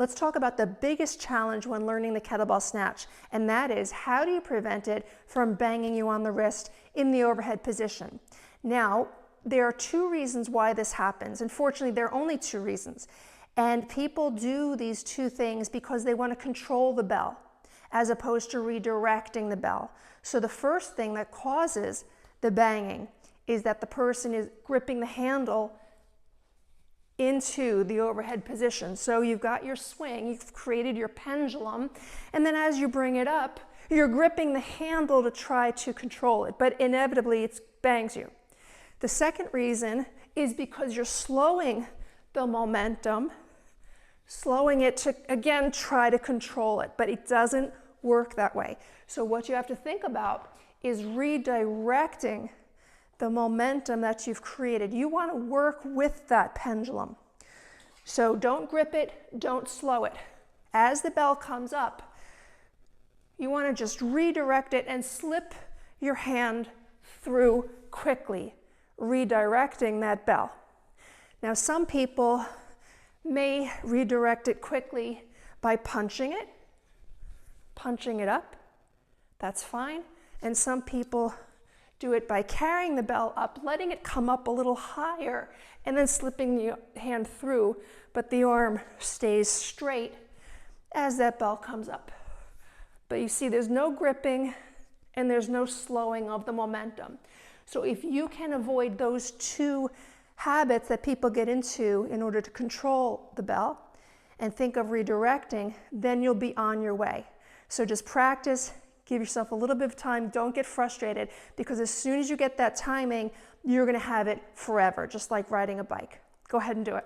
let's talk about the biggest challenge when learning the kettlebell snatch, and that is, how do you prevent it from banging you on the wrist in the overhead position? Now, there are two reasons why this happens. Unfortunately, there are only two reasons. And people do these two things because they want to control the bell as opposed to redirecting the bell. So the first thing that causes the banging is that the person is gripping the handle into the overhead position. So you've got your swing, you've created your pendulum, and then as you bring it up, you're gripping the handle to try to control it, but inevitably it bangs you. The second reason is because you're slowing the momentum, slowing it to, again, try to control it, but it doesn't work that way. So what you have to think about is redirecting the momentum that you've created. You want to work with that pendulum. So don't grip it, don't slow it. As the bell comes up, you want to just redirect it and slip your hand through quickly, redirecting that bell. Now, some people may redirect it quickly by punching it up. That's fine. And some people do it by carrying the bell up, letting it come up a little higher, and then slipping the hand through, but the arm stays straight as that bell comes up. But you see, there's no gripping and there's no slowing of the momentum. So if you can avoid those two habits that people get into in order to control the bell and think of redirecting, then you'll be on your way. So just practice, give yourself a little bit of time, don't get frustrated, because as soon as you get that timing, you're going to have it forever, just like riding a bike. Go ahead and do it.